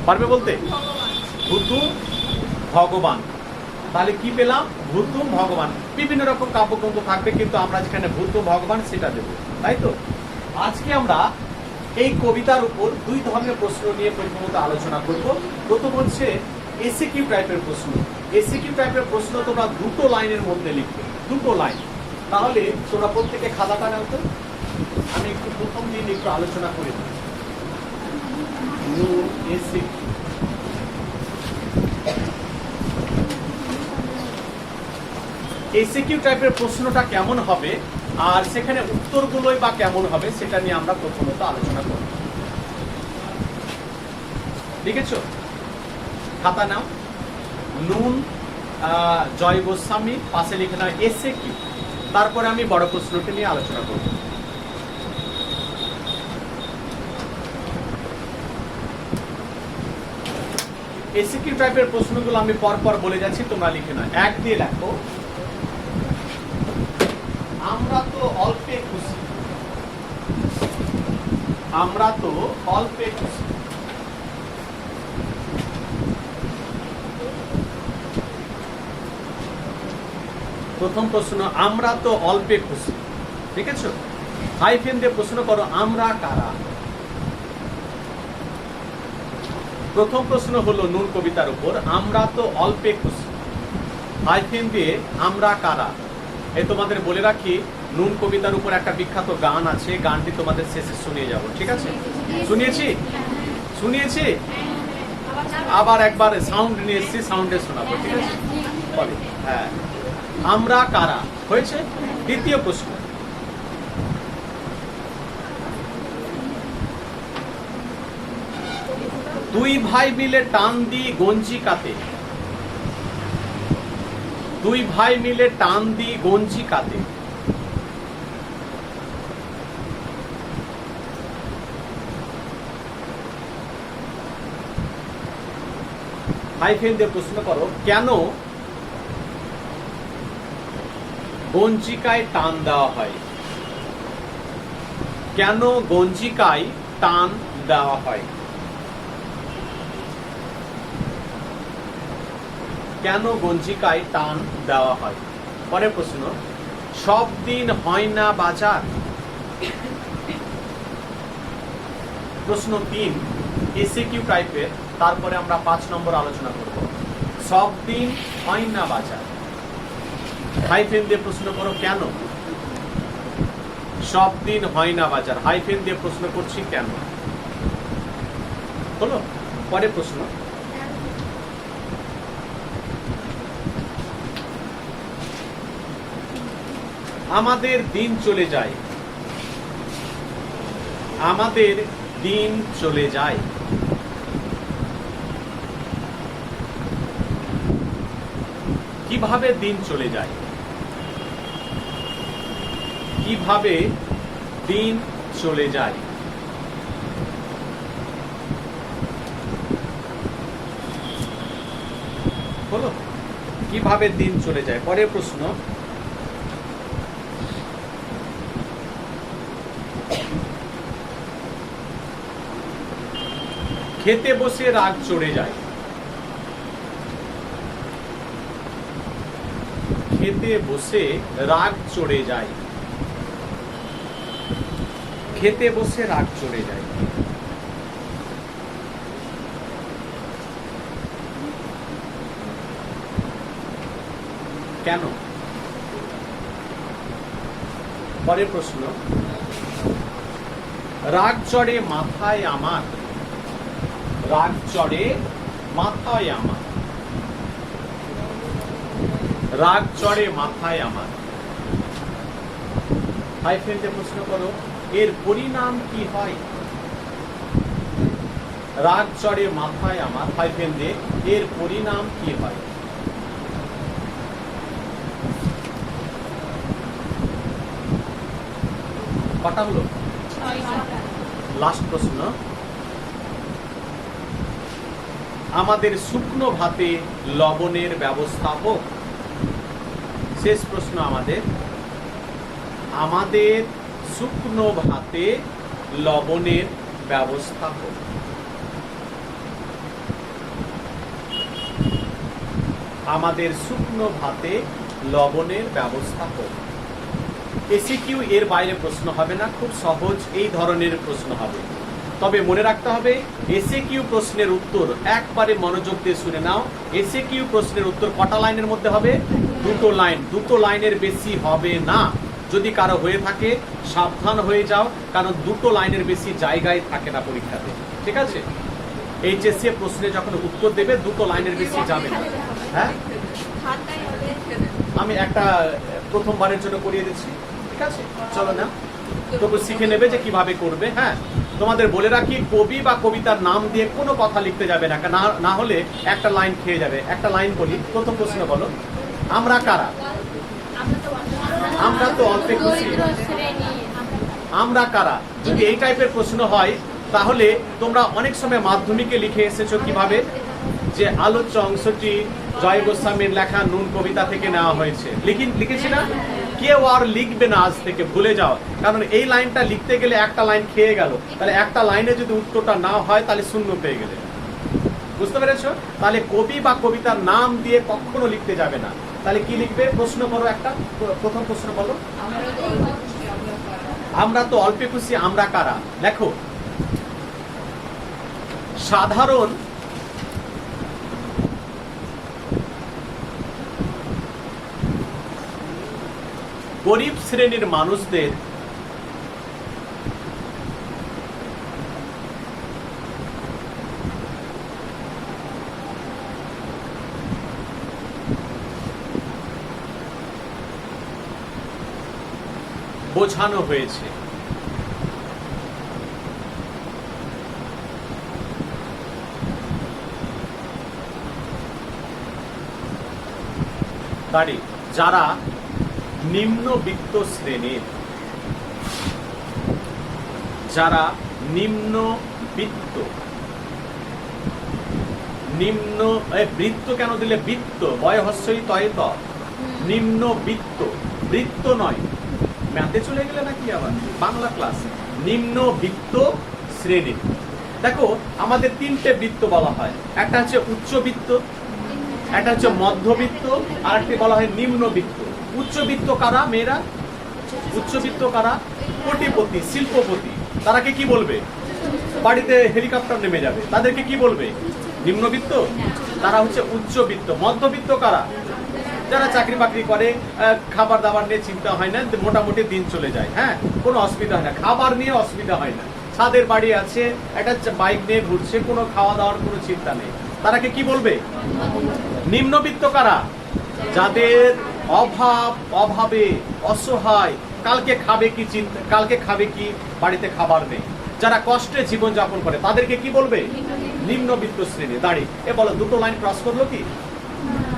পারবে বলতে? ভূতুম ভগবান। তাহলে কি পেলাম? ভূতুম ভগবান। বিভিন্ন রকম কাব্যগ্রন্থ থাকবে, কিন্তু আমরা যেখানে ভূতুম ভগবান সেটা দেব, তাই তো? আজকে আমরা এই কবিতার উপর দুই ধরনের প্রশ্ন নিয়ে প্রথমত আলোচনা করব। প্রথম হচ্ছে এসিকিউ টাইপের প্রশ্ন। এসিকিউ টাইপের প্রশ্ন তোমরা দুটো লাইনের মধ্যে লিখবে, দুটো লাইন। তাহলে তোমরা প্রত্যেকে খাতাটা নাও তো। আমি একটু প্রথম দিন একটু আলোচনা করে দিই। এসিকিউ টাইপের প্রশ্নটা কেমন হবে আর সেখানে উত্তরগুলোই বা কেমন হবে সেটা নিয়ে আমরা প্রথমত আলোচনা করব। লিখেছো? খাতা নাও। নুন জয় গোস্বামী, পাশে লিখে নাও এসিকিউ। তারপরে আমি বড় প্রশ্নটি নিয়ে আলোচনা করব। এসিকিউ টাইপের প্রশ্নগুলো আমি পরপর বলে যাচ্ছি, তোমরা লিখে নাও। এক দিয়ে লেখো, আমরা তো অল্পে খুশি। আমরা তো অল্পে খুশি। প্রথম প্রশ্ন, আমরা তো অল্পে খুশি। ঠিক আছে? হাইফেন দিয়ে প্রশ্ন করো, আমরা কারা? প্রথম প্রশ্ন হলো নুন কবিতার উপর, আমরা তো অল্পে খুশি। হাইফেন দিয়ে আমরা কারা। এই তোমাদের বলে রাখি, নুন কবিতার উপর একটা বিখ্যাত গান আছে, গানটি তোমাদের শেষে শুনিয়ে যাব। ঠিক আছে? শুনিয়েছি? শুনিয়েছি? আবার একবার সাউন্ড নিয়ে এসেছি, সাউন্ডে শোনাবো। ঠিক আছে? হ্যাঁ, আমরা কারা হয়েছে। দ্বিতীয় প্রশ্ন, দুই ভাই মিলে টান দি গঞ্জি কাতে। দুই ভাই মিলে টান দি গঞ্জি কাতে। হাইফেন দিয়ে প্রশ্ন করো, কেন গঞ্জিকায় টান দেওয়া হয়? কেন গঞ্জিকায় টান দেওয়া হয়? কেন গঞ্জিকায় টান দেওয়া হয়? পরের প্রশ্ন, সব দিন হয় না বাজার। প্রশ্ন 3 এসিকিউ টাইপের, তারপরে আমরা 5 নম্বর আলোচনা করব। সব দিন হয় না বাজার। হাইফেন দিয়ে প্রশ্ন করো, কেন সব দিন হয় না বাজার? হাইফেন দিয়ে প্রশ্ন করছি, কেন হলো। পরের প্রশ্ন, আমাদের দিন চলে যায়। আমাদের দিন চলে যায়। কিভাবে দিন চলে যায়? কিভাবে দিন চলে যায়? হলো, কিভাবে দিন চলে যায়। পরের প্রশ্ন, খেতে বসে রাগ চড়ে যায়। খেতে বসে রাগ চড়ে যায়। খেতে বসে রাগ চড়ে যায়। কেন? পরের প্রশ্ন, রাগ চড়ে মাথায় আমার। রাগ চড়ে মাথায় আমার। রাগ চড়ে মাথায় আমার। হাইফেন দিয়ে প্রশ্ন করো, এর পরিণাম কি হয়? রাগ চড়ে মাথায় আমার, হাইফেন দিয়ে এর পরিণাম কি হয়? কটা হলো? লাস্ট প্রশ্ন, আমাদের শুকনো ভাতে লবণের ব্যবস্থা হোক। শেষ প্রশ্ন আমাদের, আমাদের শুকনো ভাতে লবণের ব্যবস্থা হোক। আমাদের শুকনো ভাতে লবণের ব্যবস্থা হোক। এসিকিউ এর বাইরে প্রশ্ন হবে না, খুব সহজ এই ধরনের প্রশ্ন হবে। তবে মনে রাখতে হবে এসিকিউ প্রশ্নের উত্তর একবারে মনোযোগ দিয়ে শুনে নাও। এসিকিউ প্রশ্নের উত্তর কটা লাইনের মধ্যে হবে? দুটো লাইন, দুটো লাইনের বেশি হবে না। যদি কারো হয়ে থাকে সাবধান হয়ে যাও, কারণ দুটো লাইনের বেশি জায়গায় থাকে না পরীক্ষাতে, ঠিক আছে? এইচএসসি প্রশ্নে যখন উত্তর দেবে দুটো লাইনের বেশি যাবে না। হ্যাঁ, আমি একটা প্রথমবারের জন্য করিয়ে দিচ্ছি, ঠিক আছে? চলো না, তবু শিখে নেবে যে কিভাবে করবে। হ্যাঁ, তোমাদের বলে রাখি কবি বা কবিতার নাম দিয়ে কোনো কথা লিখতে যাবে না, না হলে একটা লাইন খেয়ে যাবে। একটা লাইন বলি, প্রথম প্রশ্ন বলো, আমরা কারা? আমরা তো অল্পে খুশি। আমরা কারা? যদি এই টাইপের প্রশ্ন হয় তাহলে তোমরা অনেক সময় মাধ্যমিকে লিখে এসেছো কিভাবে, যে আলোচ্য অংশটি জয় গোস্বামীর লেখা নুন কবিতা থেকে নেওয়া হয়েছে। লিখেছি না? কেউ আর লিখবে না আজ থেকে, ভুলে যাও। কারণ এই লাইনটা লিখতে গেলে একটা লাইন খেয়ে গেল, তাহলে একটা লাইনে যদি উত্তরটা না হয় তাহলে শূন্য পেয়ে গেলে। বুঝতে পেরেছো? তাহলে কবি বা কবিতার নাম দিয়ে কখনো লিখতে যাবে না। তাহলে কি লিখবে? প্রশ্ন করো একটা, প্রথম প্রশ্ন বলো, আমরা তো অল্পে খুশি, আমরা কারা? দেখো, সাধারণ গরিব শ্রেণীর মানুষদের বোঝানো হয়েছে। যারা নিম্নবিত্ত শ্রেণীর, যারা নিম্নবিত্ত, নিম্ন বৃত্ত কেন দিলে? বৃত্ত, বয় হস্যই তয় ত, নিম্নবিত্ত, বৃত্ত নয়। ম্যাথে চলে গেলে নাকি আবার বাংলা ক্লাস। নিম্নবিত্ত শ্রেণী। দেখো, আমাদের তিনটে বৃত্ত বলা হয়, একটা হচ্ছে উচ্চবিত্ত, একটা হচ্ছে মধ্যবিত্ত, আর একটি বলা হয় নিম্নবিত্ত। উচ্চবিত্ত কারা? মেয়েরা। উচ্চবিত্ত কারা? কোটিপতি, শিল্পপতি। তারাকে কি বলবে? বাড়িতে হেলিকপ্টার নেমে যাবে, তাদেরকে কি বলবে? নিম্নবিত্ত। তারা হচ্ছে উচ্চবিত্ত। মধ্যবিত্ত কারা? যারা চাকরি বাকরি করে, খাবার দাবার নিয়ে চিন্তা হয় না, মোটামুটি দিন চলে যায়। হ্যাঁ, কোনো অসুবিধা হয় না, খাবার নিয়ে অসুবিধা হয় না, ছাদের বাড়ি আছে, একটা বাইক নিয়ে ঘুরছে, কোনো খাওয়া দাওয়ার কোনো চিন্তা নেই। তারাকে কি বলবে? নিম্নবিত্ত কারা? যাদের অভাবে অসহায়, কালকে খাবে কি চিন্তা, কালকে খাবে কি, বাড়িতে খাবার নেই, যারা কষ্টে জীবন যাপন করে, তাদেরকে কি বলবে? নিম্নবিত্ত শ্রেণী। দাঁড়ি এ বলো, দুটো লাইন ক্রস করলো কি?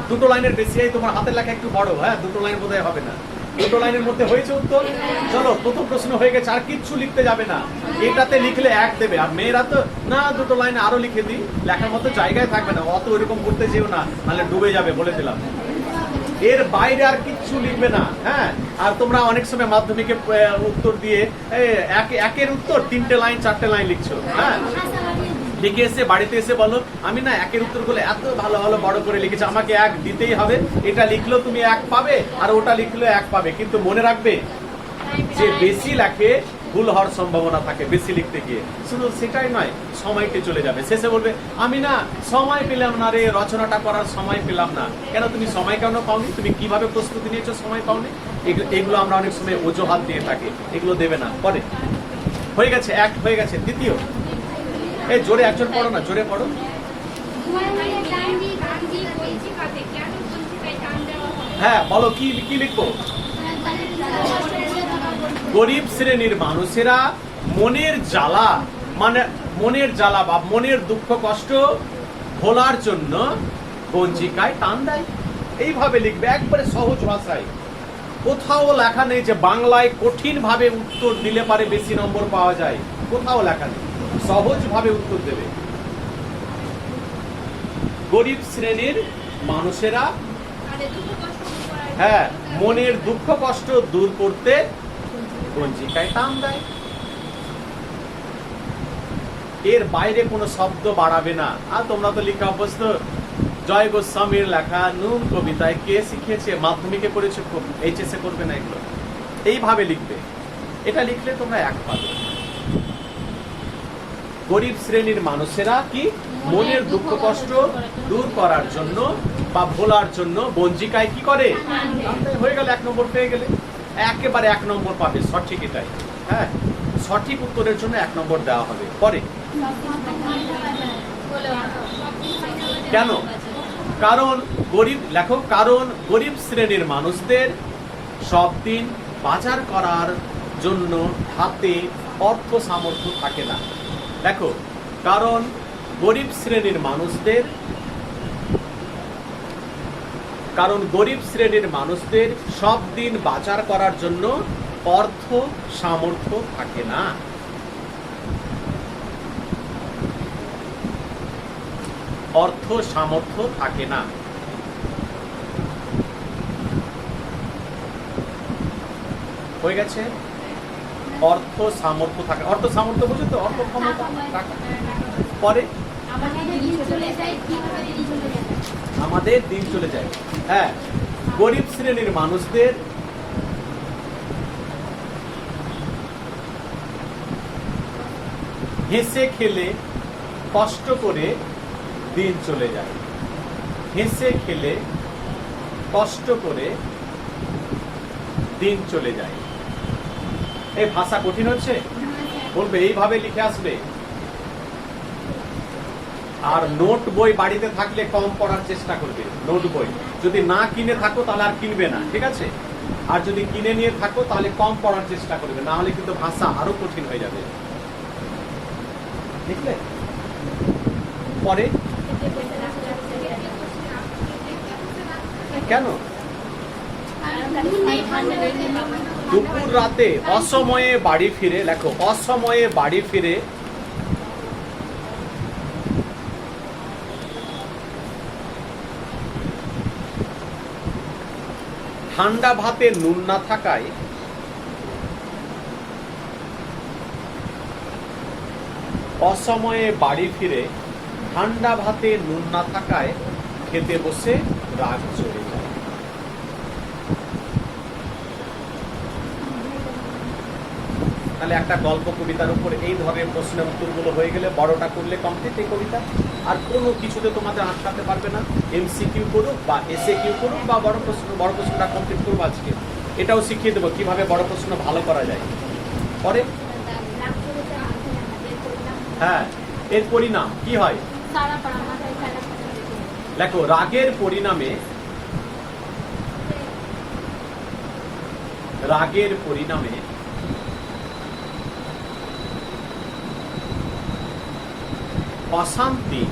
দুটো লাইনের বেশি। তোমার হাতের লেখা একটু বড়, হ্যাঁ, দুটো লাইন বোধহয় হবে না। দুটো লাইনের মধ্যে হয়েছে উত্তর। চলো, প্রথম প্রশ্ন হয়ে গেছে, আর কিচ্ছু লিখতে যাবে না। এটাতে লিখলে 1 দেবে, আর মেয়েরা তো না, দুটো লাইন আরো লিখে দিই, লেখার মতো জায়গায় থাকবে না, অত ওইরকম করতে যেও না, নাহলে ডুবে যাবে, বলে দিলাম। এর বাইরে আর কিচ্ছু লিখবে না। হ্যাঁ, আর তোমরা অনেক সময় মাধ্যমিকে উত্তর দিয়ে একের উত্তর 3টে লাইন 4টে লাইন লিখছো। হ্যাঁ, লিখে এসে বাড়িতে এসে বলো, আমি না একের উত্তরগুলো এত ভালো ভালো বড় করে লিখেছি, আমাকে 1 দিতেই হবে। এটা লিখলেও তুমি 1 পাবে, আর ওটা লিখলেও 1 পাবে। কিন্তু মনে রাখবে, যে বেশি লেখে ভুল হওয়ার সম্ভাবনা থাকে বেশি লিখতে গিয়ে। শুধু সেটাই নয়, সময়কে চলে যাবে, শেষে বলবে আমি না সময় পেলাম না রে, রচনাটা করার সময় পেলাম না। কেন তুমি সময় কেন পাওনি? তুমি কিভাবে প্রস্তুতি নিয়েছো, সময় পাওনি? এগুলো আমরা অনেক সময় অজুহাত দিয়ে থাকি, এগুলো দেবে না। পরে হয়ে গেছে, 1 হয়ে গেছে। দ্বিতীয়, এই জোরে একজন পড়ো না, জোরে পড়ো। হ্যাঁ, বলো কি কি লিখবো? গরিব শ্রেণীর মানুষেরা মনের জ্বালা, মানে মনের জ্বালা বা মনের দুঃখ কষ্ট ভোলার জন্য পঞ্জিকায় টান দেয়। এইভাবে লিখবে, একবারে সহজ ভাষায়। কোথাও লেখা নেই যে বাংলায় কঠিন ভাবে উত্তর দিলে পারে বেশি নম্বর পাওয়া যায়, কোথাও লেখা নেই। সহজ ভাবে উত্তর দেবে। গরিব শ্রেণীর মানুষেরা, হ্যাঁ, মনের দুঃখ কষ্ট দূর করতে পঞ্জিকায় টান দেয়। এর বাইরে কোনো শব্দ বাড়াবে না। আর তোমরা তো লিখা অভ্যস্ত, জয় গোস্বামীর লেখা নুন কবিতায় কে শিখিয়েছে? মাধ্যমিকে করেছে, এইচএস এ করবে না এগুলো। এইভাবে লিখবে, এটা লিখলে তোমরা এক পাবে। গরিব শ্রেণীর মানুষেরা কি মনের দুঃখ কষ্ট দূর করার জন্য বা ভোলার জন্য বঞ্জিকায় কি করে? হয়ে গেল, 1 নম্বর পেয়ে গেলে, একেবারে 1 নম্বর পাবে। সঠিক এটাই। হ্যাঁ, সঠিক উত্তরের জন্য 1 নম্বর দেওয়া হবে। পরে কেন? কারণ গরিব, লেখো, কারণ গরিব শ্রেণীর মানুষদের সব দিন বাজার করার জন্য হাতে অর্থ সামর্থ্য থাকে না। দেখো, কারণ গরিব শ্রেণীর মানুষদের সব দিন বাজার করার জন্য অর্থ সামর্থ্য থাকে না। অর্থ সামর্থ্য থাকে না। হয়ে গেছে? অর্থ সামর্থ্য থাকে। অর্থ সামর্থ্য বুঝো তো? অর্থ ক্ষমতা। পরে আমাদের দিন চলে যায়। হ্যাঁ, গরিব শ্রেণীর মানুষদের হেসে খেলে কষ্ট করে দিন চলে যায়। হেসে খেলে কষ্ট করে দিন চলে যায়। এই ভাষা কঠিন হচ্ছে? বলবে এইভাবে লিখে আসবে। আর নোট বই বাড়িতে থাকলে কম পড়ার চেষ্টা করবে। নোট বই যদি না কিনে থাকো তাহলে আর কিনবে না, ঠিক আছে? আর যদি কিনে নিয়ে থাকো তাহলে কম পড়ার চেষ্টা করবে, না হলে কিন্তু ভাষা আরো কঠিন হয়ে যাবে। দেখলে? পরে কেন? দুপুর রাতে অসময়ে বাড়ি ফিরে, লেখো, অসময়ে বাড়ি ফিরে ঠান্ডা ভাতে নুন না থাকায় অসময়ে বাড়ি ফিরে ঠান্ডা ভাতে নুন না থাকায় খেতে বসে রাগ চলে যায়। তাহলে একটা গল্প কবিতার উপর এই ধরনের প্রশ্নের উত্তরগুলো হয়ে গেলে বড়টা করলে কমপ্লিট এই কবিতা। আর কোনো কিছুতে তোমাদের আটকাতে পারবে না। এমসিকিউ করুক বা এসএকিউ করুক বা বড় প্রশ্নটা কমপ্লিট করবো আজকে। এটাও শিখিয়ে দেবো কিভাবে বড় প্রশ্ন ভালো করা যায়। পরে হ্যাঁ, এর পরিণাম কি হয়? দেখো, রাগের পরিণামে অশান্তি,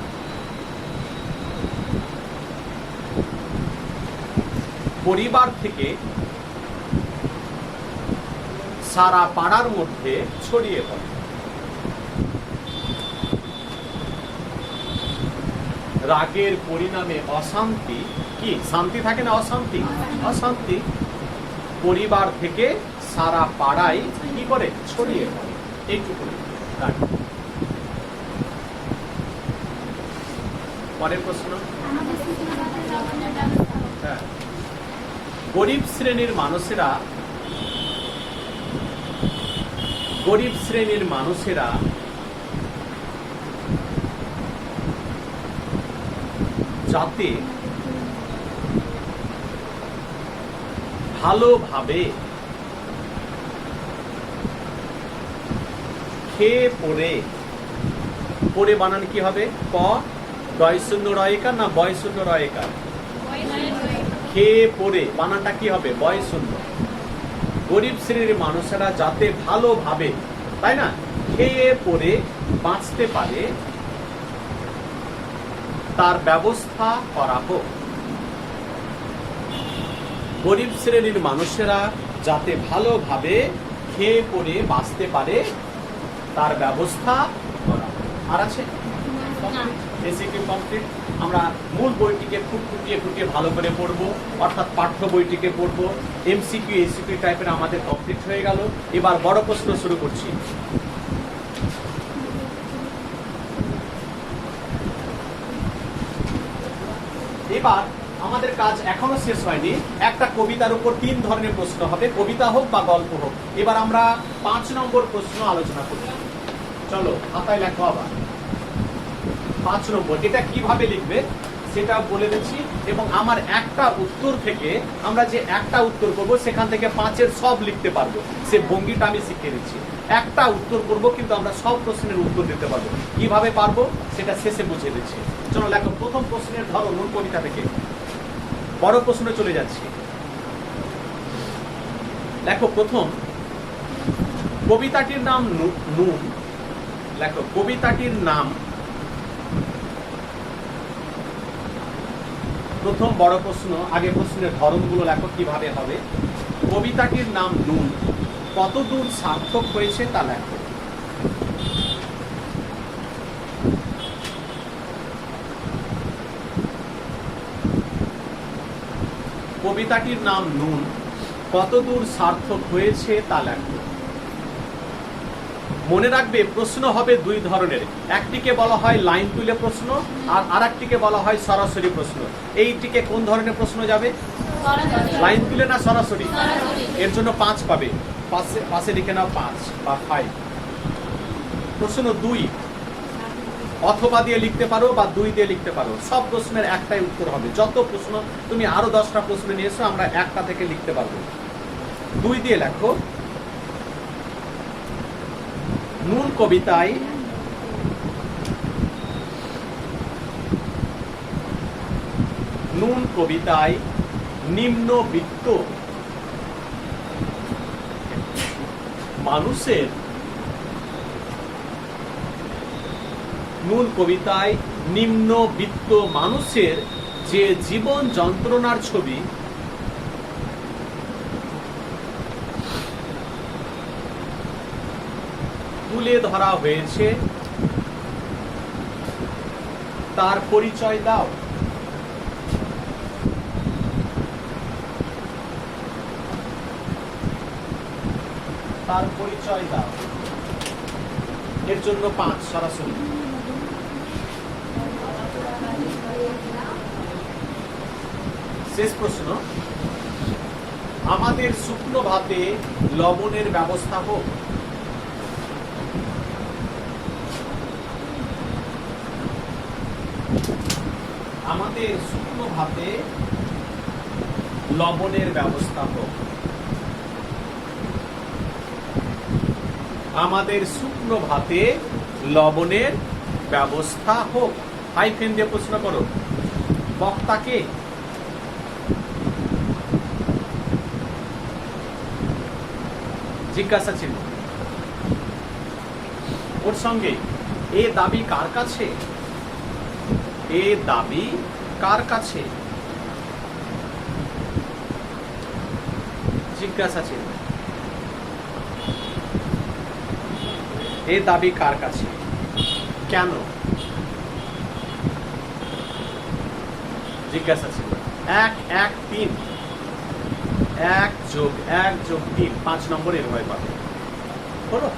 পরিবার থেকে সারা পাড়ার মধ্যে ছড়িয়ে পড়ে। রাগের পরিণামে অশান্তি, কি শান্তি থাকে না? অশান্তি, অশান্তি পরিবার থেকে সারা পাড়ায় কি করে? ছড়িয়ে পড়ে। এইটুকু। পরের প্রশ্ন। গরিব শ্রেণীর মানুষেরা যাতে ভালোভাবে খেয়ে পড়ে, বানান কি হবে? ক ডয় শূন্য রয়কার না বয় শূন্য রয়কার? খেয়ে পড়ে বানানটা কি হবে? বয় শূন্য। গরিব শ্রেণীর মানুষেরা যাতে ভালোভাবে, তাই না, খেয়ে পড়ে বাঁচতে পারে তার ব্যবস্থা করা হোক। গরিব শ্রেণীর মানুষেরা যাতে ভালোভাবে খেয়ে পড়ে বাঁচতে পারে তার ব্যবস্থা করা হোক। আর আছে? SCQ complete. আমরা মূল বইটিকে খুঁটিয়ে ভালো করে পড়বো, অর্থাৎ পাঠ্য বইটিকে পড়বো। এমসিকিউ এসিকিউ টাইপের আমাদের কমপ্লিট হয়ে গেল। এবার বড় প্রশ্ন শুরু করছি। এবার আমাদের কাজ এখনো শেষ হয়নি। একটা কবিতার উপর 3 ধরনের প্রশ্ন হবে, কবিতা হোক বা গল্প হোক। এবার আমরা 5 নম্বর প্রশ্ন আলোচনা করব। চলো খাতায় লেখো আবার 5 নম্বর। এটা কিভাবে লিখবে সেটা বলে দিচ্ছি, এবং আমার একটা উত্তর থেকে আমরা যে একটা উত্তর করব সেখান থেকে 5-এর সব লিখতে পারবো। সে ভঙ্গিটা আমি শিখিয়ে দিচ্ছি। একটা উত্তর করব কিন্তু আমরা সব প্রশ্নের উত্তর দিতে পারবো। কিভাবে পারবো সেটা শেষে বুঝিয়ে দিচ্ছি। চলো লেখো প্রথম প্রশ্নের ধরো মূল কবিতা থেকে বড় প্রশ্নে চলে যাচ্ছি। লেখো প্রথম কবিতাটির নাম নুন। লেখো কবিতাটির নাম। প্রথম বড় প্রশ্ন, আগে প্রশ্নের ধরনগুলো লেখো কিভাবে হবে। কবিতাটির নাম নুন, কতদূর সার্থক হয়েছে তা লেখো। কবিতাটির নাম নুন, কতদূর সার্থক হয়েছে তা লেখো। মনে রাখবে প্রশ্ন হবে 2 ধরনের, একটিকে বলা হয় লাইন তুলে প্রশ্ন আর আরেকটিকে বলা হয় সরাসরি প্রশ্ন। এইটিকে কোন ধরনের প্রশ্ন যাবে? লাইন তুলে না সরাসরি? এর জন্য 5 পাবে, পাশে লিখে নাও 5 বা 5। প্রশ্ন 2 অথবা দিয়ে লিখতে পারো বা 2 দিয়ে লিখতে পারো, সব প্রশ্নের একটাই উত্তর হবে। যত প্রশ্ন তুমি আরো 10টা প্রশ্ন নিয়ে এসো, আমরা একটা থেকে লিখতে পারবো। 2 দিয়ে লেখো নুন কবিতায় নিম্নবিত্ত মানুষের যে জীবন যন্ত্রণার ছবি তুলে ধরা হয়েছে তার পরিচয় দাও। তার পরিচয় দাও। এর জন্য 5 সরাসরি। শেষ প্রশ্ন, আমাদের শুকনো ভাতে লবণের ব্যবস্থা হোক। আমাদের শুকনো ভাতে লবণের ব্যবস্থা হোক। আমাদের শুকনো ভাতে লবণের ব্যবস্থা হোক। হাইফেন দিয়ে প্রশ্ন করো। বক্তাকে জিজ্ঞাসা চিহ্ন, ওর সঙ্গে এ দাবি কার কাছে? এ দাবি কার কাছে? জিজ্ঞাসা চিহ্ন, এ দাবি কার কাছে? কেন? জিজ্ঞাসা চিহ্ন। 1 1 3 1 যোগ 1 যোগ 3 5 নম্বর এভাবে পাবে। হলো?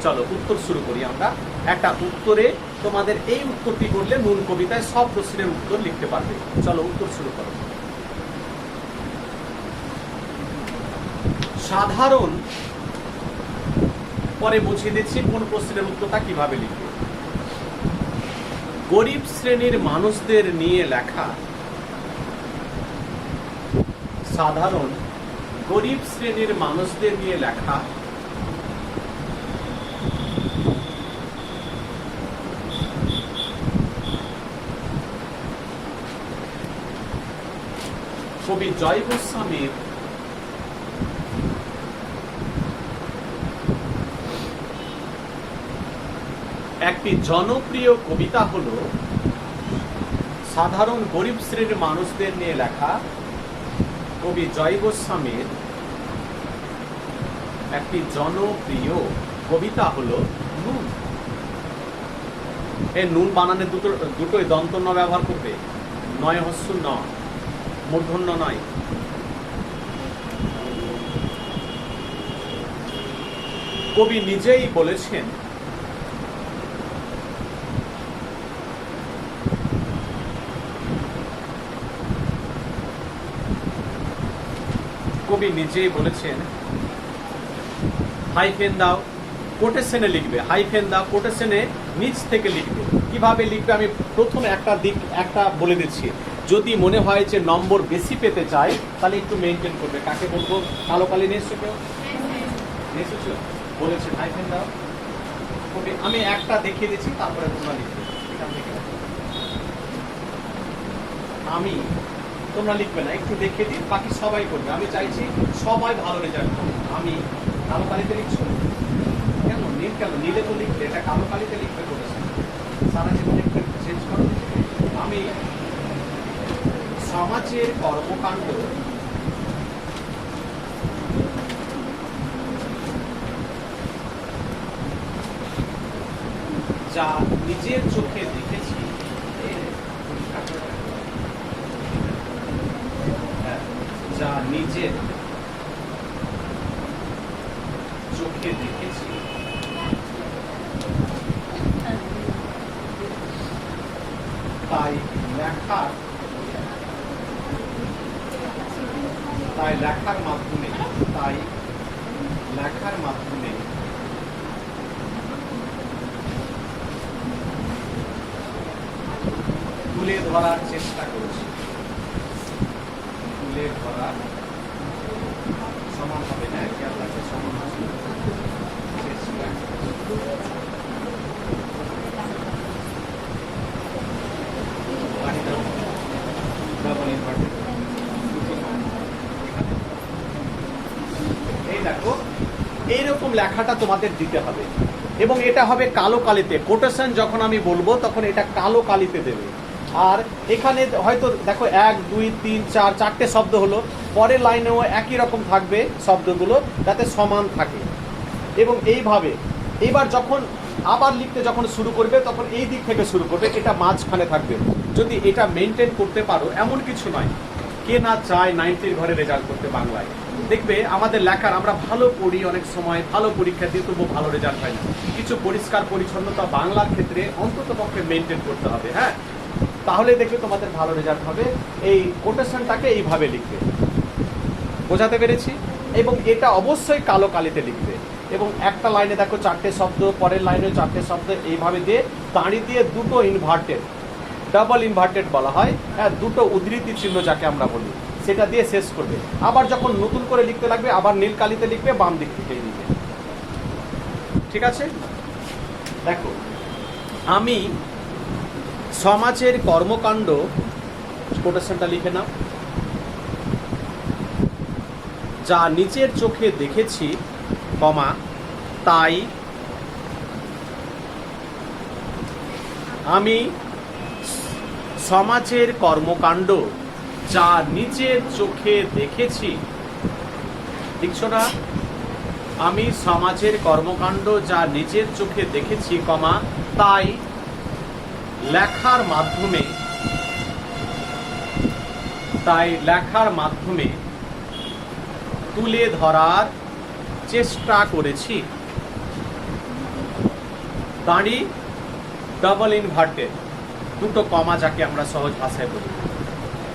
চলো উত্তর শুরু করি আমরা। একটা উত্তরে তোমাদের এই উত্তরটি করলে নুন কবিতায় সব প্রশ্নের উত্তর লিখতে পারবে। চলো উত্তর শুরু করো। সাধারণ, পরে বুঝিয়ে দিচ্ছি কোন প্রশ্নের উত্তরটা কিভাবে লিখবে। গরিব শ্রেণীর মানুষদের নিয়ে লেখা। সাধারণ গরিব শ্রেণীর মানুষদের নিয়ে লেখা কবি জয় গোস্বামীর একটি জনপ্রিয় কবিতা হলো সাধারণ গরিব শ্রেণীর মানুষদের নিয়ে লেখা কবি জয় গোস্বামীর একটি জনপ্রিয় কবিতা হলো নুন। এই নুন বানানে দুটোই দন্তন্য ব্যবহার করবে, নয় হস্য ন, মূর্ধন্য নয়। কবি নিজেই বলেছেন কবি নিজেই বলেছেন হাইফেন দাও, কোটেশনে লিখবে, হাইফেন দাও, কোটেশনে নিচ থেকে লিখবে। কিভাবে লিখবে আমি প্রথমে একটা বলে দিচ্ছি। যদি মনে হয় যে নম্বর বেশি পেতে চায় তাহলে একটু মেনটেন করবে। কাকে বলবো? কালো কালি নিয়ে এসছো কেউ? নিয়ে এসেছো? বলেছে হাইফেন দাও। আমি একটা দেখিয়ে দিচ্ছি, তারপরে তোমরা লিখবে। এখান থেকে আমি, তোমরা লিখবে না, একটু দেখিয়ে দিই, বাকি সবাই করবে। আমি চাইছি সবাই ভালো রেজাল্ট করবে। আমি কালো কালিতে লিখছো কেন? নীল কেন? নীলে তো লিখবে, এটা কালো কালিতে লিখবে বলেছে। সারা জীবন একটু চেঞ্জ করো। আমি সমাজের কর্মকাণ্ড যা নিজের চোখে দেখেছি, যা নিজের চোখে দেখেছি তাই লেখার মাধ্যমে তুলে ধরার চেষ্টা করেছি। তুলে ধরার সমান হবে না, খেয়াল রাখবে, সমান হবে। এই দেখো, এইরকম লেখাটা তোমাদের দিতে হবে এবং এটা হবে কালো কালিতে। কোটেশন যখন আমি বলবো তখন এটা কালো কালিতে দেবে। আর এখানে হয়তো দেখো 1 2 3 4 চারটে শব্দ হলো, পরের লাইনেও একই রকম থাকবে শব্দগুলো, যাতে সমান থাকে। এবং এইভাবে এবার যখন আবার লিখতে যখন শুরু করবে তখন এই দিক থেকে শুরু করবে, এটা মাঝখানে থাকবে। যদি এটা মেনটেন করতে পারো, এমন কিছু নয়, কে না চায় 90 ঘরে রেজাল্ট করতে বাংলায়। দেখবে আমাদের লেখার, আমরা ভালো পড়ি, অনেক সময় ভালো পরীক্ষা দিয়ে তবু ভালো রেজাল্ট হয় না। কিছু পরিষ্কার পরিচ্ছন্নতা বাংলার ক্ষেত্রে অন্তত পক্ষে মেনটেন করতে হবে। হ্যাঁ, তাহলে দেখবে তোমাদের ভালো রেজাল্ট হবে। এই কোটেশনটাকে এইভাবে লিখবে, বোঝাতে পেরেছি? এবং এটা অবশ্যই কালো কালিতে লিখবে। এবং একটা লাইনে দেখো 4টে শব্দ, পরের লাইনে 4টে শব্দ, এইভাবে দিয়ে দাঁড়ি দিয়ে দুটো ইনভার্টেড, ডাবল ইনভার্টেড বলা হয়, হ্যাঁ, দুটো উদ্ধৃতি চিহ্ন যাকে আমরা বলি, সেটা দিয়ে শেষ করবে। আবার যখন নতুন করে লিখতে লাগবে আবার নীল কালিতে লিখবে, বাম দিক থেকেই লিখবে। ঠিক আছে? দেখো, আমি সমাজের কর্মকাণ্ড, কোটেশনটা লিখে নাও, যা নিজের চোখে দেখেছি, কমা, তাই আমি সমাজের কর্মকাণ্ড যা নিজের চোখে দেখেছি। দেখছো না? আমি সমাজের কর্মকাণ্ড যা নিজের চোখে দেখেছি, কমা, তাই লেখার মাধ্যমে তুলে ধরার চেষ্টা করেছি। দাঁড়ি ডাবল ইনভার্টেড, দুটো কমা যাকে আমরা সহজ ভাষায় বলি,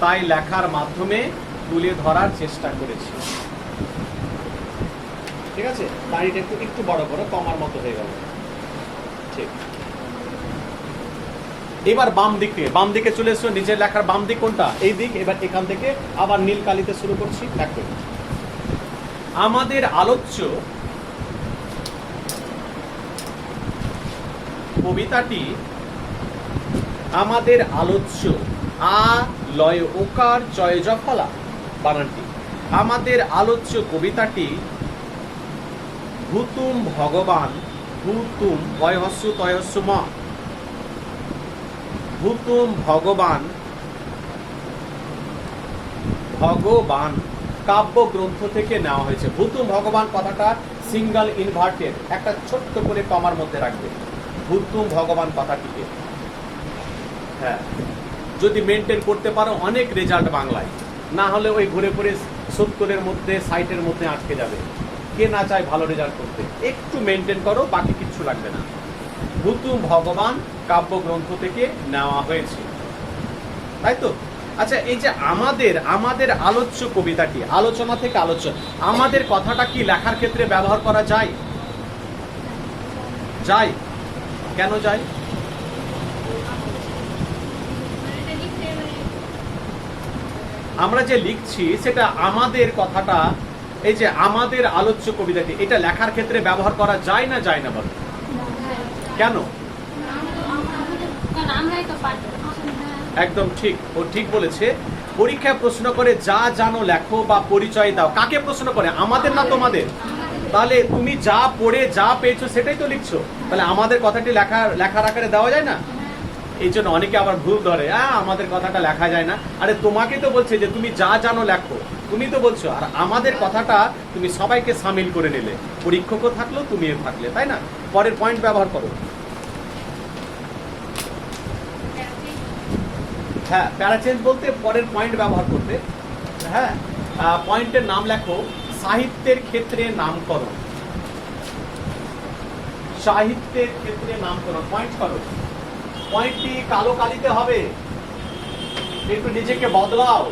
তাই লেখার মাধ্যমে তুলে ধরার চেষ্টা করেছি। ঠিক আছে? দাঁড়িটা একটু বড় বড়, কমার মতো হয়ে গেল। ঠিক। এবার বাম দিকে চলে এসো। নিজের লেখার বাম দিক কোনটা? এই দিক। এবার এখান থেকে আবার নীল কালিতে শুরু করছি। দেখো, আমাদের আলোচ্য কবিতাটি, আমাদের আলোচ্য, আ লয় ওকার চয় জফলা বানানটি, আমাদের আলোচ্য কবিতাটি ভূতুম ভগবান, ভূতুম বয়হস্য তয়স্য ম, ভূতুম ভগবান কাব্যগ্রন্থ থেকে নেওয়া হয়েছে। ভূতুম ভগবান কথাটা সিঙ্গল ইনভার্টেড, একটা ছোট্ট করে কমার মধ্যে রাখবে ভূতুম ভগবান কথাটিকে। হ্যাঁ, যদি মেনটেন করতে পারো অনেক রেজাল্ট বাংলায়, না হলে ওই ঘুরে ঘুরে 70-এর মধ্যে 60-এর মধ্যে আটকে যাবে। কে না চায় ভালো রেজাল্ট করতে? একটু মেনটেন করো, বাকি কিচ্ছু লাগবে না। ভূতুম ভগবান কাব্যগ্রন্থ থেকে নেওয়া হয়েছে, তাই তো? আচ্ছা, এই যে আমাদের আমাদের আলোচ্য কবিতাটি, আলোচনা থেকে আলোচ্য, আমাদের কথাটা কি লেখার ক্ষেত্রে ব্যবহার করা যায়? যায়। কেন যায়? আমরা যে লিখছি সেটা আমাদের কথাটা, এই যে আমাদের আলোচ্য কবিতাটি, এটা লেখার ক্ষেত্রে ব্যবহার করা যায় না যায় না বলো? কেন? একদম ঠিক, ও ঠিক বলেছে। পরীক্ষায় প্রশ্ন করে যা জানো লেখো বা পরিচয় দাও, কাকে প্রশ্ন করে? আমাদের না তোমাদের? তাহলে তুমি যা পড়ে যা পেয়েছো সেটাই তো লিখছো, তাহলে আমাদের কথাটি লেখার আকারে দেওয়া যায় না? এই জন্য অনেকে আবার ভুল ধরে, আমাদের কথাটা লেখা যায় না। আরে তোমাকে তো বলছে যে তুমি যা জানো লেখো, তুমি তো বলছো। আর আমাদের কথাটা তুমি সবাইকে সামিল করে নিলে, পরীক্ষকও থাকলো তুমিও থাকলে, তাই না? পরের পয়েন্ট ব্যবহার করো। হ্যাঁ, প্যারাচেঞ্জ বলতে পরের পয়েন্ট ব্যবহার করবে। হ্যাঁ, পয়েন্টের নাম লেখো সাহিত্যের ক্ষেত্রে নামকরণ। সাহিত্যের ক্ষেত্রে নামকরণ পয়েন্ট করো। পয়েন্টটি কালো কালিতে হবে, একটু নিজেকে বদলাও।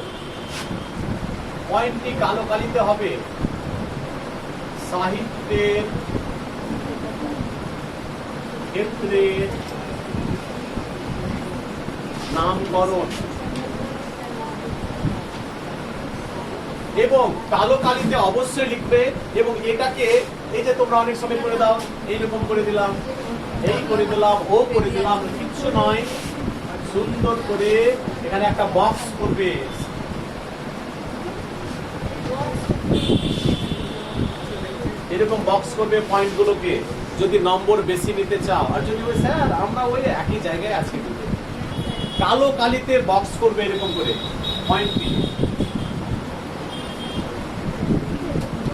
পয়েন্টটি কালো কালিতে হবে। সাহিত্যের ক্ষেত্রে নামকরণ, এবং কালো কালিতে অবশ্যই লিখবে। এবং এটাকে এই যে তোমরা অনেক সময় করে দাও, এইরকম করে দিলাম, এই করে দিলাম, ও করে দিলাম, কিচ্ছু নয়। সুন্দর করে এখানে একটা বক্স করবে। এরকম বক্স করবে পয়েন্টগুলোকে, যদি নম্বর বেশি নিতে চাও। আর যদি ওই স্যার আমরা ওই একই জায়গায় আছি, কালো কালিতে বক্স করবে এরকম করে পয়েন্টটি।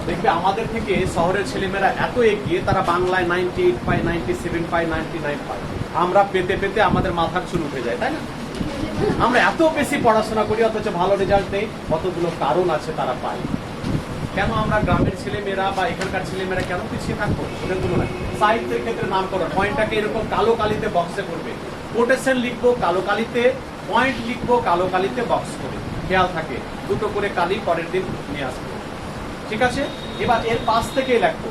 দেখবে আমাদের থেকে শহরের ছেলেমেয়েরা এত এগিয়ে, তারা বাংলায় 98 পায়, 97 পায়, 99 পায়। আমরা পেতে পেতে আমাদের মাথার চুল উঠে যায়, তাই না? আমরা এত বেশি পড়াশোনা করি অথচ ভালো রেজাল্ট নেই। কতগুলো কারণ আছে তারা পায়। কেন আমরা গ্রামের ছেলেমেয়েরা বা এখানকার ছেলেমেয়েরা কেন পিছিয়ে থাকবো? ওদের তুলনায় সাহিত্যের ক্ষেত্রে নামকরণ, পয়েন্টটাকে এরকম কালো কালিতে বক্সে করবে। কোটেশন লিখবো কালো কালিতে, পয়েন্ট লিখবো কালো কালিতে বক্স করে। খেয়াল থাকে, দুটো করে কালি পরের দিন নিয়ে আসবো, ঠিক আছে? এবার এর পাশ থেকে লেখবো,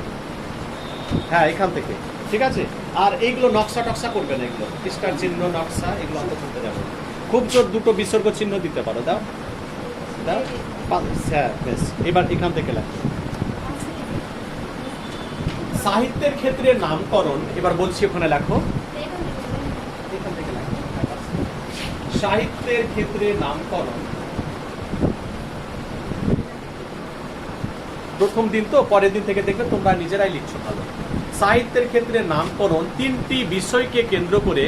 হ্যাঁ এখান থেকে, ঠিক আছে? আর এইগুলো নকশা টকশা করবে না, এগুলো স্টার চিহ্ন নকশা এগুলো অত করতে যাবে। খুব জোর দুটো বিসর্গ চিহ্ন দিতে পারো, দাও দাও। হ্যাঁ বেশ, এবার এখান থেকে লেখো সাহিত্যের ক্ষেত্রে নামকরণ। এবার বলছি ওখানে লেখো, এখান থেকে লেখো সাহিত্যের ক্ষেত্রে নামকরণ। প্রথম দিন তো, পরের দিন থেকে দেখবে তোমরা নিজেরাই লিখছো ভালো। সাহিত্যের ক্ষেত্রে নামকরণ তিনটি বিষয়কে কেন্দ্র করে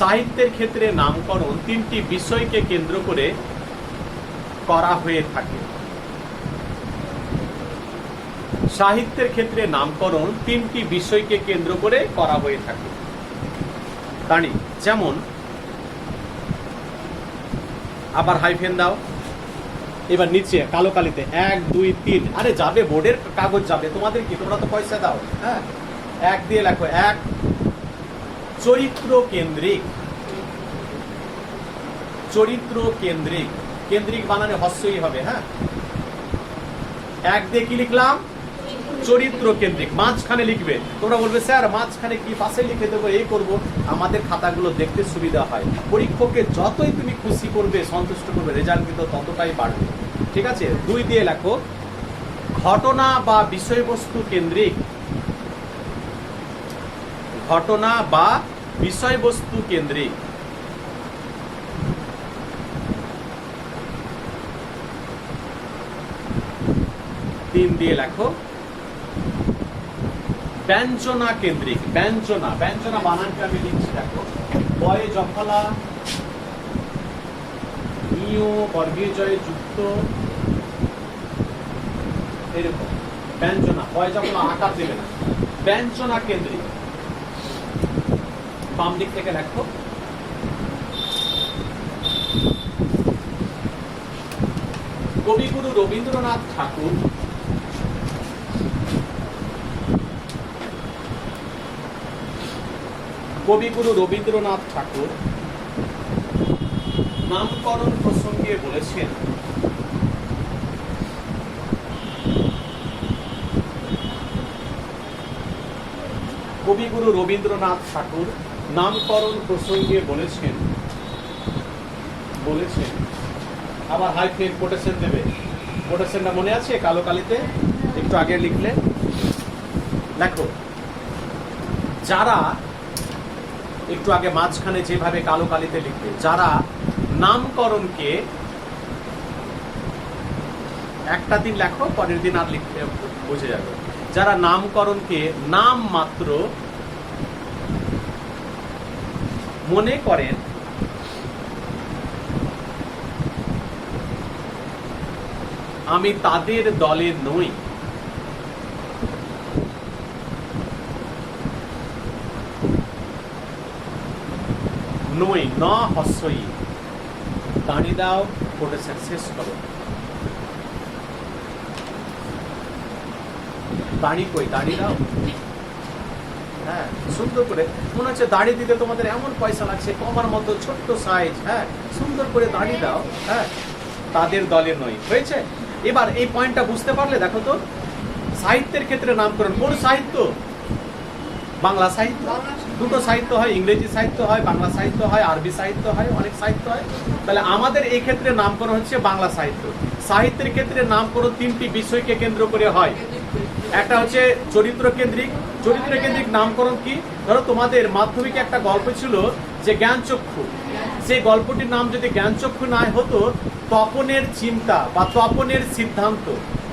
সাহিত্যের ক্ষেত্রে নামকরণ তিনটি বিষয়কে কেন্দ্র করে করা হয়ে থাকে। সাহিত্যের ক্ষেত্রে নামকরণ তিনটি বিষয়কে কেন্দ্র করে করা হয়ে থাকে। তানি যেমন, আবার হাইফেন দাও। এবার নিচে কালো কালিতে 1 2 3, আরে যাবে বোর্ডের কাগজ যাবে, তোমাদের কি, তোমরা তো পয়সা দাও। হ্যাঁ, 1 দিয়ে লেখো 1 চরিত্র কেন্দ্রিক। চরিত্র কেন্দ্রিক, কেন্দ্রিক বানানে হস্যই হবে। হ্যাঁ, 1 দিয়ে কি লিখলাম? চরিত্র কেন্দ্রিক। মাঝখানে লিখবে, তোমরা বলবে স্যার মাঝখানে কি, পাশে লিখে দেবো, এই করবো। আমাদের খাতাগুলো দেখতে সুবিধা হয়। পরীক্ষককে যতই তুমি খুশি করবে, সন্তুষ্ট করবে, রেজাল্ট কিন্তু ততটাই বাড়বে, ঠিক আছে? 2 দিয়ে লেখো ঘটনা বা বিষয়বস্তু কেন্দ্রিক। ঘটনা বা বিষয়বস্তু কেন্দ্রিক। 3 দিয়ে লেখো ব্যঞ্জনা কেন্দ্রিক। ব্যঞ্জনা, ব্যঞ্জনা বানানটা আমি লিখছি, দেখো বয়ে জফলা ইও বর্গীয় জয়ে যুক্ত, এরকম ব্যঞ্জনা। বয়ে জফলা আকার দেবে না, ব্যঞ্জনা কেন্দ্রিক। বাম দিক থেকে লেখো কবিগুরু রবীন্দ্রনাথ ঠাকুর কবিগুরু রবীন্দ্রনাথ ঠাকুর নামকরণ প্রসঙ্গে বলেছেন, কবিগুরু রবীন্দ্রনাথ ঠাকুর নামকরণ প্রসঙ্গে বলেছেন, আবার হাইফেন কোটেশন দেবে। কোটেশনটা মনে আছে কালো কালিতে একটু আগে লিখলে? দেখো, যারা একটু আগে মাঝখানে যেভাবে কালো কালিতে লিখবে, যারা নামকরণকে, একটা দিন লেখো, পরের দিন আর লিখতে বুঝে যাবে, যারা নামকরণকে নাম মাত্র মনে করেন, আমি তাদের দলে নই। নই ন হস্যই, দাঁড়িয়ে দাও, কোটেশন শেষ করো। দাঁড়ি কই, দাঁড়িয়ে দাও। হ্যাঁ, সুন্দর করে, মনে হচ্ছে দাড়ি দিতে তোমাদের এমন পয়সা লাগছে, কমার মতো ছোট্ট সাইজ। হ্যাঁ, সুন্দর করে দাঁড়িয়ে দাও। হ্যাঁ, তাদের দলে নই, হয়েছে? এবার এই পয়েন্টটা বুঝতে পারলে? দেখো তো, সাহিত্যের ক্ষেত্রে নামকরণ, কোন সাহিত্য? বাংলা সাহিত্য। দুটো সাহিত্য হয়, ইংরেজি সাহিত্য হয়, বাংলা সাহিত্য হয়, আরবি সাহিত্য হয়, অনেক সাহিত্য হয়। তাহলে আমাদের এই ক্ষেত্রে নামকরণ হচ্ছে বাংলা সাহিত্য। সাহিত্যের ক্ষেত্রে নামকরণ তিনটি বিষয়কে কেন্দ্র করে হয়। একটা হচ্ছে চরিত্র কেন্দ্রিক। চরিত্র কেন্দ্রিক নামকরণ কি? ধরো তোমাদের মাধ্যমিকে একটা গল্প ছিল যে জ্ঞানচক্ষু, সেই গল্পটির নাম যদি জ্ঞানচক্ষু না হতো তপনের চিন্তা বা তপনের সিদ্ধান্ত,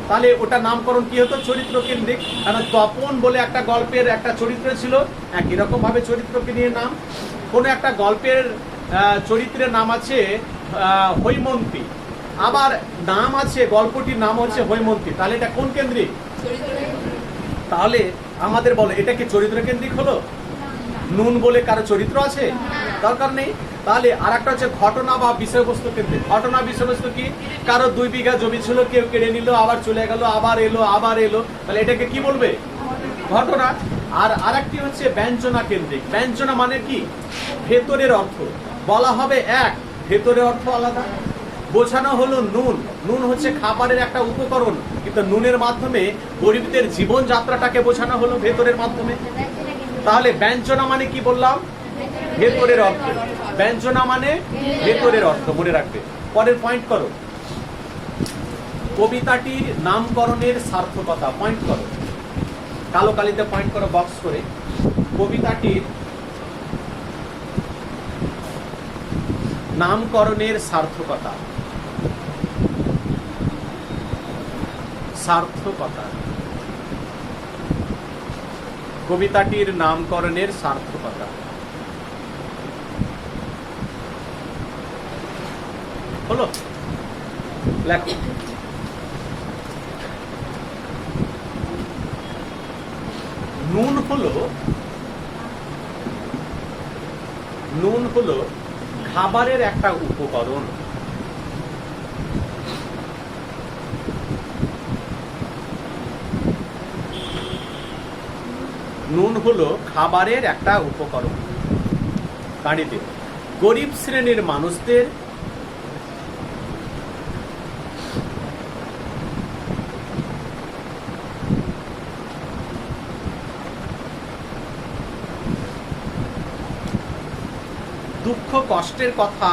তাহলে ওটা নামকরণ কি হতো? চরিত্র কেন্দ্রিক। কারণ তপন বলে একটা গল্পের একটা চরিত্র ছিল, একই রকম ভাবে চরিত্রকে নিয়ে নাম। কোনো একটা গল্পের চরিত্রের নাম আছে হৈমন্তী, আবার নাম আছে, গল্পটির নাম হচ্ছে হৈমন্তী, তাহলে এটা কোন কেন্দ্রিক? তাহলে আমাদের বলো, এটা কি চরিত্র কেন্দ্রিক হলো? নুন বলে কারো চরিত্র আছে? দরকার নেই। তাহলে আর একটা হচ্ছে ঘটনা বা বিষয়বস্তু কেন্দ্রিক। ঘটনা বিষয়বস্তু কি? কারো 2 বিঘা জমি ছিল, কেউ কেড়ে নিল, আবার চলে গেল, আবার এলো, তাহলে এটাকে কি বলবে? ঘটনা। আর আরেকটি হচ্ছে ব্যঞ্জনা কেন্দ্রিক। ব্যঞ্জনা মানে কি? ভেতরের অর্থ বলা হবে এক, ভেতরের অর্থ আলাদা। বোঝানো হলো নুন। নুন হচ্ছে খাবারের একটা উপকরণ, কিন্তু নুনের মাধ্যমে গরিবদের জীবন যাত্রাটাকে বোঝানো হলো ভেতরের মাধ্যমে। তাহলে ব্যঞ্জনা মানে কি বললাম? ভেতরের অর্থ। ব্যঞ্জনা মানে ভেতরের অর্থ, মনে রাখবে। পরের পয়েন্ট করো, কবিতাটির নামকরণের সার্থকতা। পয়েন্ট করো, কালো কালিতে পয়েন্ট করো বক্স করে। কবিতাটির নামকরণের সার্থকতা। সার্থকতা, কবিতাটির নামকরণের সার্থকতা হলো। লেখো, নুন হলো খাবারের একটা উপকরণ। নুন হলো খাবারের একটা উপকরণ। বাড়িতে গরিব শ্রেণীর মানুষদের দুঃখ কষ্টের কথা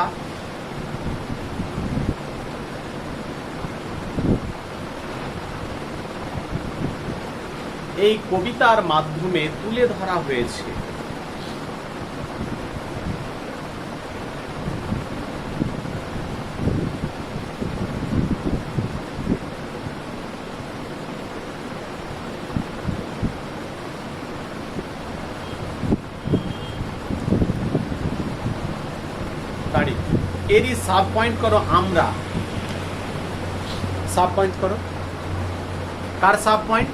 এই কবিতার মাধ্যমে তুলে ধরা হয়েছে। এরই সাব পয়েন্ট করো আমরা। সাব পয়েন্ট করো, কার সাব পয়েন্ট?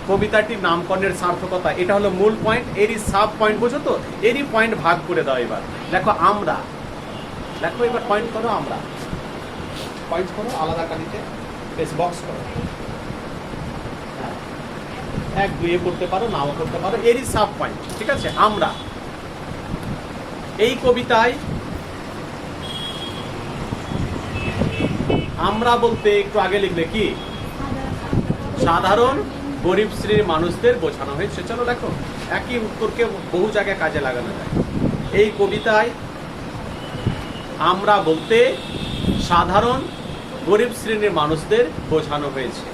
কবিতাটির নামকরণের সার্থকতা, এটা হলো মূল পয়েন্ট। এরই সাব পয়েন্ট, বুঝো তো? এরই পয়েন্ট ভাগ করে দাও। এবার দেখো আমরা, দেখো এবার পয়েন্ট করো আমরা। পয়েন্ট করো আলাদা কালিতে, বেশ বক্স করো। এক দুয়ে করতে পারো, নাও করতে পারো, এরই সাব পয়েন্ট। ঠিক আছে, আমরা এই কবিতায় আমরা বলতে একটু আগে লিখলে কি সাধারণ গরিব শ্রেণীর মানুষদের বোঝানো হয়েছে। চলো দেখো, একই উত্তরকে বহু জায়গায় কাজে লাগানো যায়। এই কবিতায় আমরা বলতে সাধারণ গরিব শ্রেণীর মানুষদের বোঝানো হয়েছে।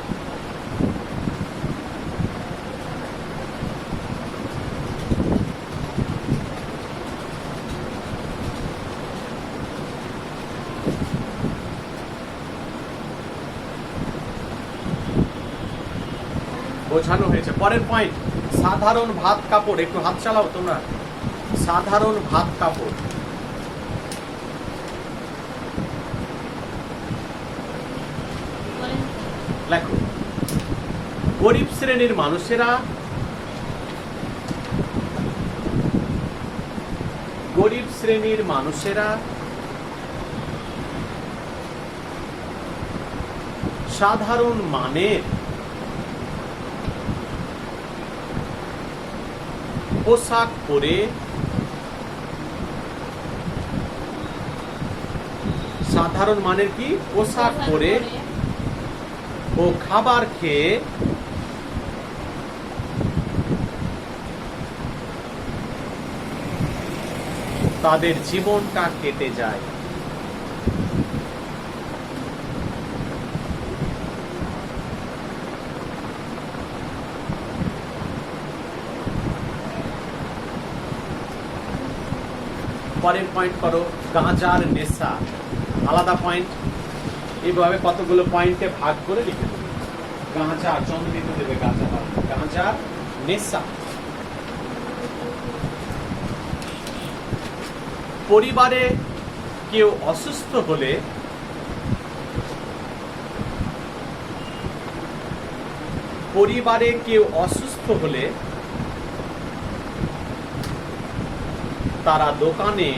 বোঝানো হয়েছে। পরের পয়েন্ট, সাধারণ ভাত কাপড়। একটু হাত চালাও তোমরা। সাধারণ ভাত কাপড়। লেখো, গরিব শ্রেণীর মানুষেরা সাধারণ মানের পোশাক পরে সাধারণ মানের কি পোশাক পরে ও খাবার খেয়ে তাদের জীবনটা কেটে যায়। পরের পয়েন্ট করো, গাঁজার নেশা। আলাদা পয়েন্ট, এইভাবে কতগুলো পয়েন্টে ভাগ করে লিখে দেবে। গাঁজা, চন্দ্রিত দেবে গাঁজার নেশা। পরিবারে কেউ অসুস্থ হলে তারা দোকানে,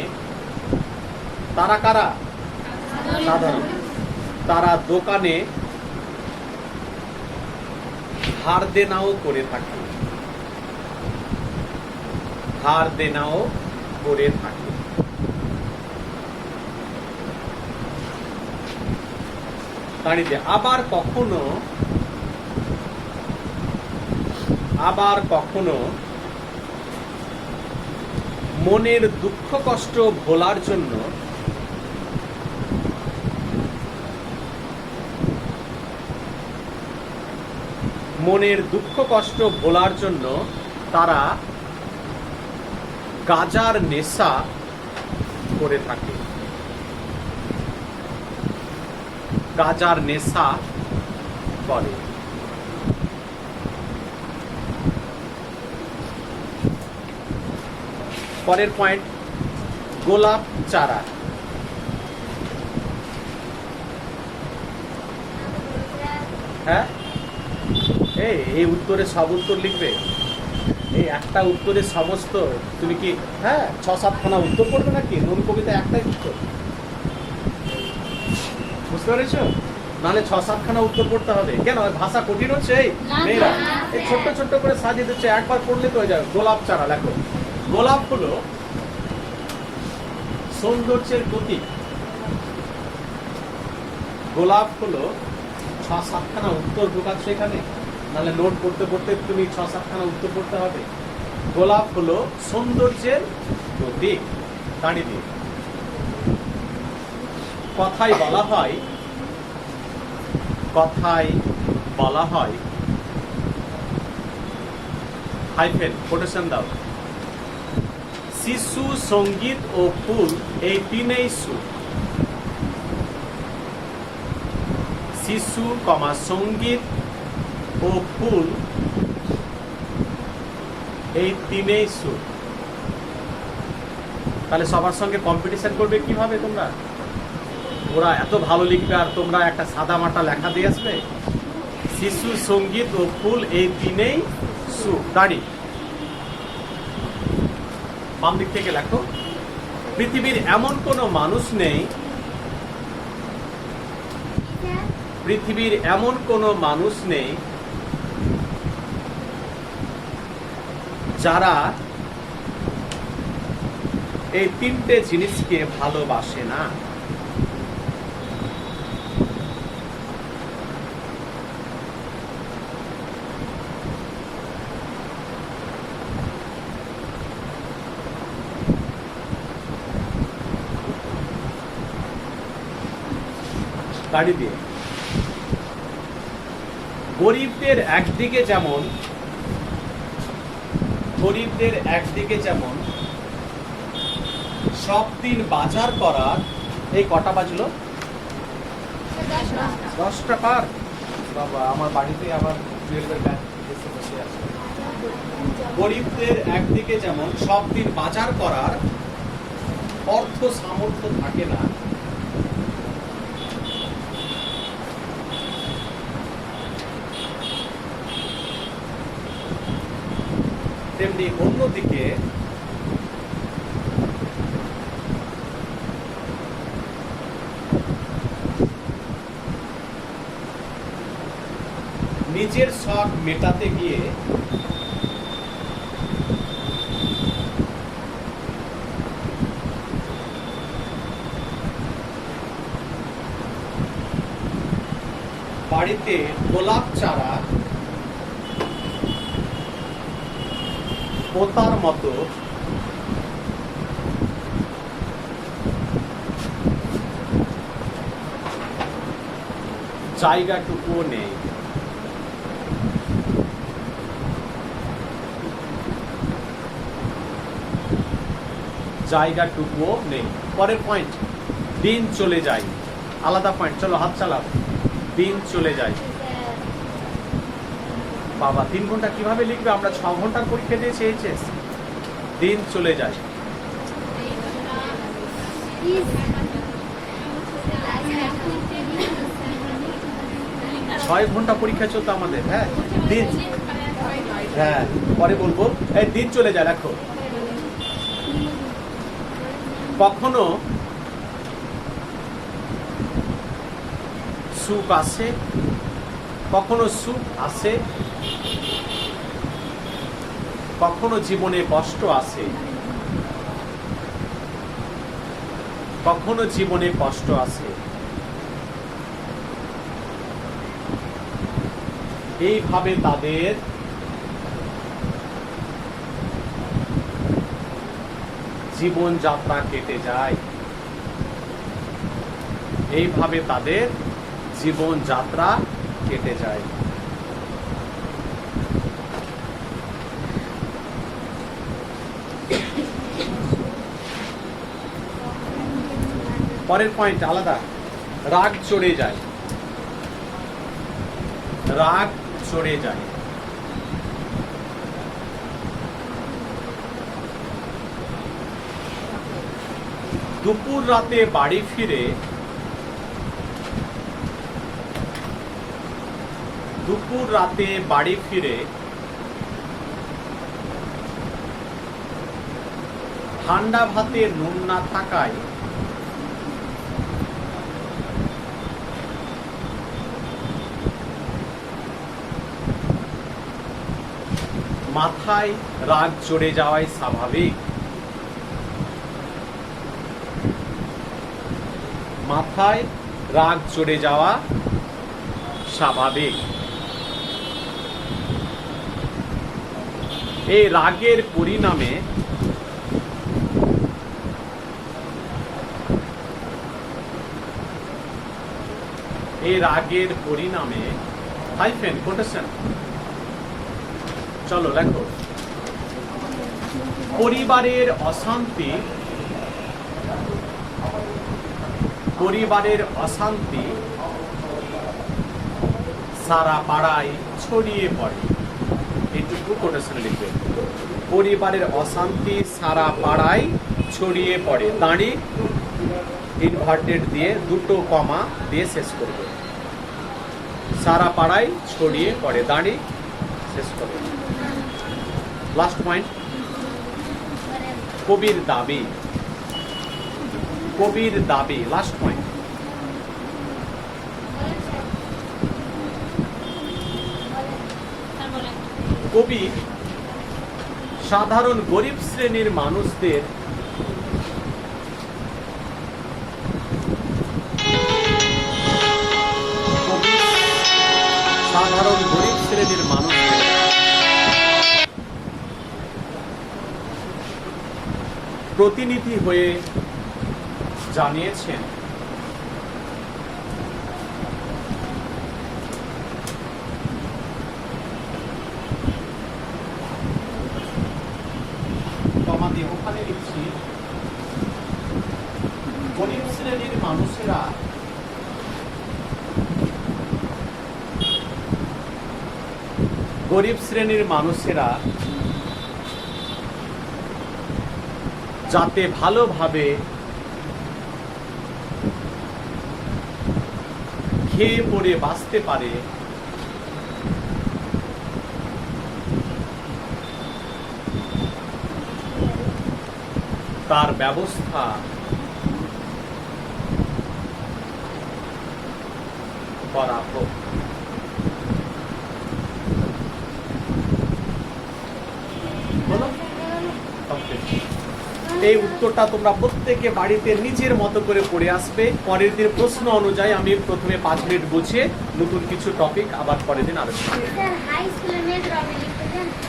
তারা কারা? সাধারণ। তারা দোকানে ধার দেনাও করে থাকে। আবার কখনো মনের দুঃখ কষ্ট ভোলার জন্য তারা গাঁজার নেশা করে থাকে। পরের পয়েন্ট, গোলাপ চারা। হ্যাঁ, এই উত্তরে সব উত্তর লিখবে। এই একটা উত্তরে সমস্ত, তুমি কি 6-7খানা উত্তর করবে নাকি? নুন কবিতা একটাই উত্তর, বুঝতে পেরেছো? নাহলে 6-7খানা উত্তর পড়তে হবে। কেন, ভাষা কঠিন হচ্ছে? মেয়েরা এই ছোট্ট ছোট্ট করে সাজিয়ে দিচ্ছে, একবার পড়লে তো হয়ে যাবে। গোলাপ চারা লেখো। গোলাপ হলো সৌন্দর্যের প্রতীক। 6-7খানা উত্তর ঢোকাচ্ছ এখানে, নাহলে নোট পড়তে পড়তে তুমি 6-7খানা উত্তর পড়তে হবে। গোলাপ হলো সৌন্দর্যের প্রতীক। দাঁড়িয়ে দিয়ে কথায় বলা হয় হাইফেন কোটেশন দাও। শিশু, সঙ্গীত ও ফুল এই তিনেই সুখ। শিশু, সঙ্গীত ও ফুল এই তিনেই সুখ। তাহলে সবার সঙ্গে কম্পিটিশন করবে কিভাবে তোমরা? ওরা এত ভালো লিখবে আর তোমরা একটা সাদা মাটা লেখা দিয়ে আসবে। শিশু, সঙ্গীত ও ফুল এই তিনেই সুখ। দাঁড়ি বাম দিক থেকে লেখো, পৃথিবীর এমন কোনো মানুষ নেই যারা এই তিনটে জিনিসকে ভালোবাসে না। গাড়ি দিয়ে গরিবদের একদিকে যেমন সব দিন বাজার করার, এই কটা বাজলো? 10টা পার। বাবা, আমার বাড়িতে আবার টুয়েলভের ব্যাচ এসে বসে আছে। গরিবদের একদিকে যেমন সব দিন বাজার করার অর্থ সামর্থ্য থাকে না, তেমনি অন্যদিকে নিজের শখ মেটাতে গিয়ে বাড়িতে গোলাপ চারা পোতার মতো জায়গাটুকুও নেই। পরের পয়েন্ট, দিন চলে যায়। আলাদা পয়েন্ট, চলো হাত চালাও। দিন চলে যায়। বাবা, 3 ঘন্টা কিভাবে লিখবে? আমরা 6 ঘন্টার পরীক্ষা দিয়েছি এইচএস। দিন চলে যায়। 6 ঘন্টা পরীক্ষা চলতো আমাদের। হ্যাঁ, দিন, হ্যাঁ পরে বলবো। এই দিন চলে যায়। দেখো, কখনো সুখ আসে, কখনো জীবনে কষ্ট আসে, এইভাবে তাদের জীবনযাত্রা কেটে যায়। পরের পয়েন্ট আলাদা। রাগ চড়ে যায়। দুপুর রাতে বাড়ি ফিরে ঠান্ডা ভাতে নুন না থাকায় মাথায় রাগ চড়ে যাওয়াই স্বাভাবিক। এই রাগের পরিণামে হাইফেন কোটেশন। চলো লেখো, পরিবারের অশান্তি সারা পাড়ায় ছড়িয়ে পড়ে। এইটুকু কোটেশনে লিখবে। পরিবারের অশান্তি সারা পাড়ায় ছড়িয়ে পড়ে। দাঁড়ি ইনভার্টেড দিয়ে 2 কমা দিয়ে শেষ করবে। সারা পাড়ায় ছড়িয়ে পড়ে, দাঁড়ি শেষ করবে। লাস্ট পয়েন্ট, কবির দাবি। লাস্ট পয়েন্ট, কবি সাধারণ গরিব শ্রেণীর মানুষদের সাধারণ গরিব শ্রেণীর মানুষদের প্রতিনিধি হয়ে জানিয়েছেন ওখানে লিখছি গরিব শ্রেণীর মানুষেরা যাতে ভালোভাবে খেয়ে পড়ে বাঁচতে পারে তার ব্যবস্থা করা হোক। এই উত্তরটা তোমরা প্রত্যেকে বাড়িতে নিজের মতো করে পড়ে আসবে। পরের দিন প্রশ্ন অনুযায়ী আমি প্রথমে 5 মিনিট বুঝিয়ে নতুন কিছু টপিক আবার পরের দিন আলোচনা করব।